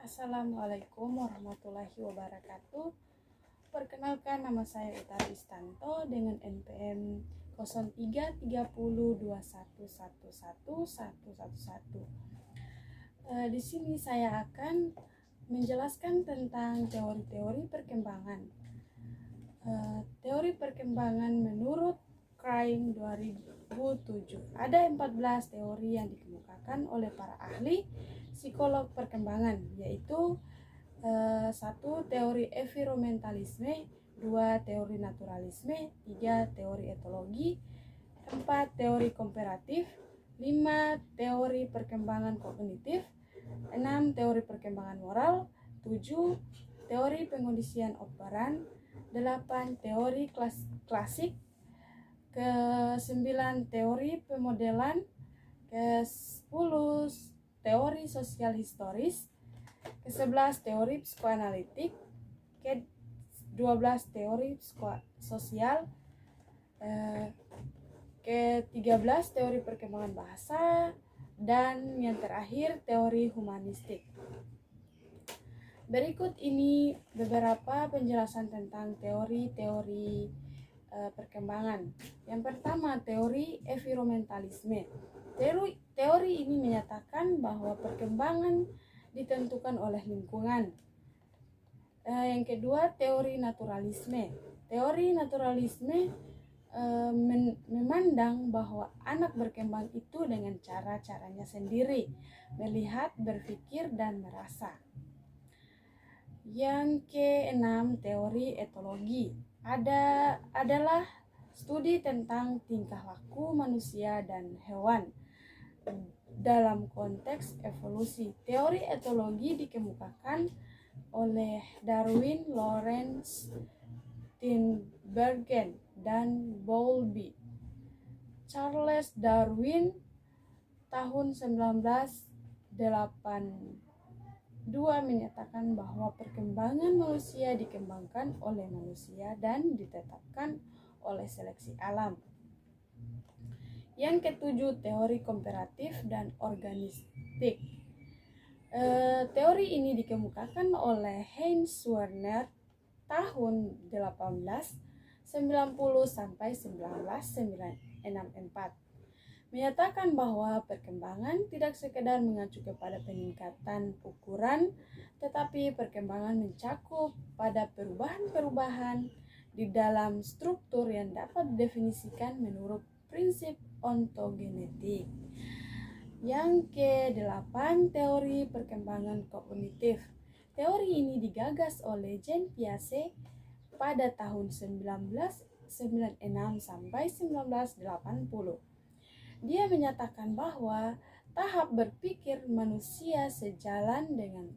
Assalamualaikum warahmatullahi wabarakatuh. Perkenalkan, nama saya Utari Istanto dengan NPM 033021111111. Di sini saya akan menjelaskan tentang teori-teori perkembangan. Teori perkembangan menurut Crane 2007. Ada 14 teori yang dikemukakan oleh para ahli psikolog perkembangan, yaitu 1. Teori environmentalisme, 2. Teori naturalisme, 3. Teori etologi, 4. Teori komparatif, 5. Teori perkembangan kognitif, 6. Teori perkembangan moral, 7. Teori pengondisian operan, 8. Teori klasik, ke-9 teori pemodelan, ke-10 teori sosial historis, ke-11 teori psikoanalitik, ke-12 teori psikososial, ke-13 teori perkembangan bahasa, dan yang terakhir teori humanistik. Berikut ini beberapa penjelasan tentang teori-teori perkembangan. Yang pertama, teori environmentalisme. Teori ini menyatakan bahwa perkembangan ditentukan oleh lingkungan. Yang kedua, teori naturalisme. Teori naturalisme memandang bahwa anak berkembang itu dengan cara-caranya sendiri, melihat, berpikir, dan merasa. Yang keenam, teori etologi adalah studi tentang tingkah laku manusia dan hewan dalam konteks evolusi. Teori etologi dikemukakan oleh Darwin, Lawrence, Tinbergen, dan Bowlby. Charles Darwin tahun 1982 menyatakan bahwa perkembangan manusia dikembangkan oleh manusia dan ditetapkan oleh seleksi alam. Yang ketujuh, teori komparatif dan organistik. Teori ini dikemukakan oleh Heinz Werner tahun 1890 sampai 1964. Menyatakan bahwa perkembangan tidak sekedar mengacu kepada peningkatan ukuran, tetapi perkembangan mencakup pada perubahan-perubahan di dalam struktur yang dapat didefinisikan menurut prinsip ontogenetik. Yang ke-8, teori perkembangan kognitif. Teori ini digagas oleh Jean Piaget pada tahun 1996 sampai 1980. Dia menyatakan bahwa tahap berpikir manusia sejalan dengan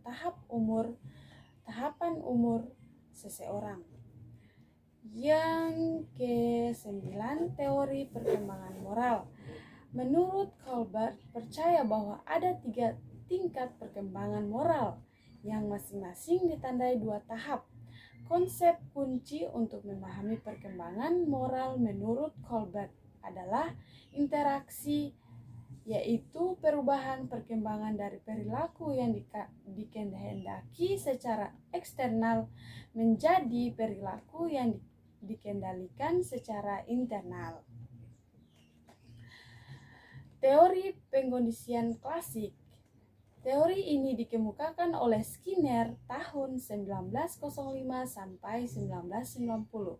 tahapan umur seseorang. Yang ke-9, teori perkembangan moral. Menurut Colbert, percaya bahwa ada 3 tingkat perkembangan moral yang masing-masing ditandai 2 tahap. Konsep kunci untuk memahami perkembangan moral menurut Colbert adalah interaksi, yaitu perubahan perkembangan dari perilaku yang dikehendaki secara eksternal menjadi perilaku yang dikendalikan secara internal. Teori pengkondisian klasik. Teori ini dikemukakan oleh Skinner tahun 1905 sampai 1990.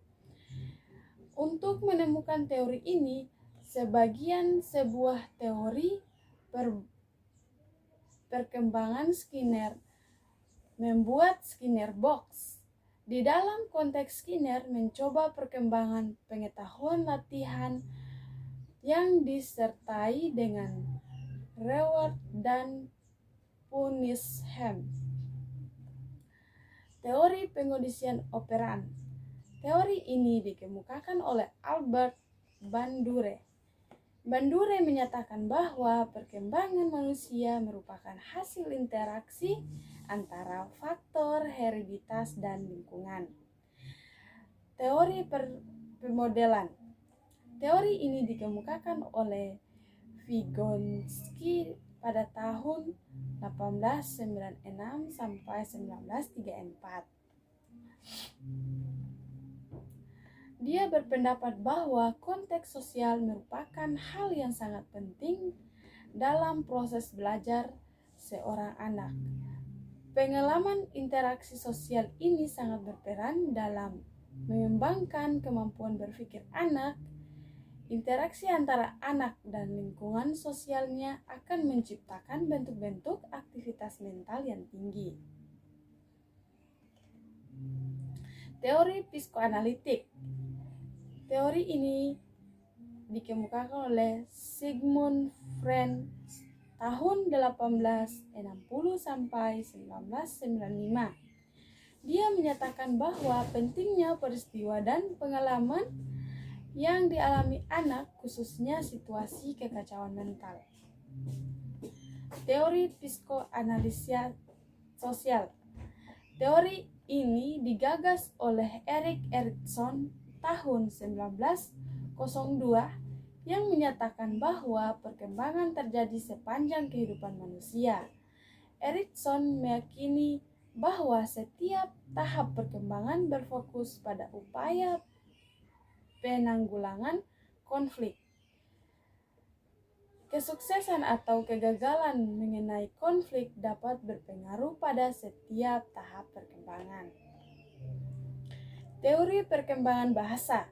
Untuk menemukan teori ini, sebuah teori perkembangan Skinner membuat Skinner Box. Di dalam konteks Skinner mencoba perkembangan pengetahuan latihan yang disertai dengan reward dan punishment. Teori pengondisian operan. Teori ini dikemukakan oleh Albert Bandura. Bandura menyatakan bahwa perkembangan manusia merupakan hasil interaksi antara faktor hereditas dan lingkungan. Teori pemodelan. Teori ini dikemukakan oleh Vygotsky pada tahun 1896 sampai 1934. Dia berpendapat bahwa konteks sosial merupakan hal yang sangat penting dalam proses belajar seorang anak. Pengalaman interaksi sosial ini sangat berperan dalam mengembangkan kemampuan berpikir anak. Interaksi antara anak dan lingkungan sosialnya akan menciptakan bentuk-bentuk aktivitas mental yang tinggi. Teori psikoanalitik. Teori ini dikemukakan oleh Sigmund Freud tahun 1860 sampai 1995. Dia menyatakan bahwa pentingnya peristiwa dan pengalaman yang dialami anak, khususnya situasi kekacauan mental. Teori psikoanalisa sosial. Teori ini digagas oleh Erik Erikson tahun 1902 yang menyatakan bahwa perkembangan terjadi sepanjang kehidupan manusia. Erikson meyakini bahwa setiap tahap perkembangan berfokus pada upaya penanggulangan konflik. Kesuksesan atau kegagalan mengenai konflik dapat berpengaruh pada setiap tahap perkembangan. Teori perkembangan bahasa.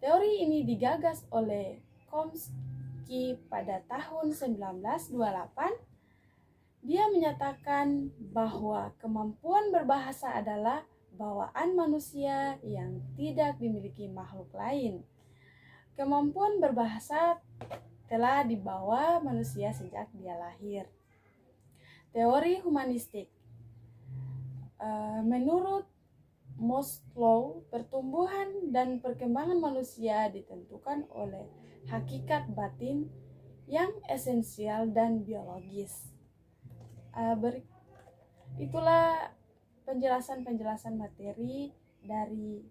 Teori ini digagas oleh Chomsky pada tahun 1928. Dia menyatakan bahwa kemampuan berbahasa adalah bawaan manusia yang tidak dimiliki makhluk lain. Kemampuan berbahasa telah dibawa manusia sejak dia lahir. Teori humanistik. Menurut Maslow, pertumbuhan dan perkembangan manusia ditentukan oleh hakikat batin yang esensial dan biologis. Itulah penjelasan materi dari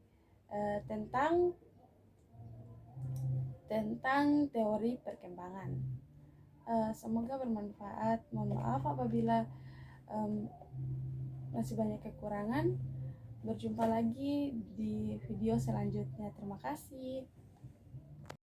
tentang teori perkembangan. Semoga bermanfaat. Mohon maaf apabila masih banyak kekurangan. Berjumpa lagi di video selanjutnya. Terima kasih.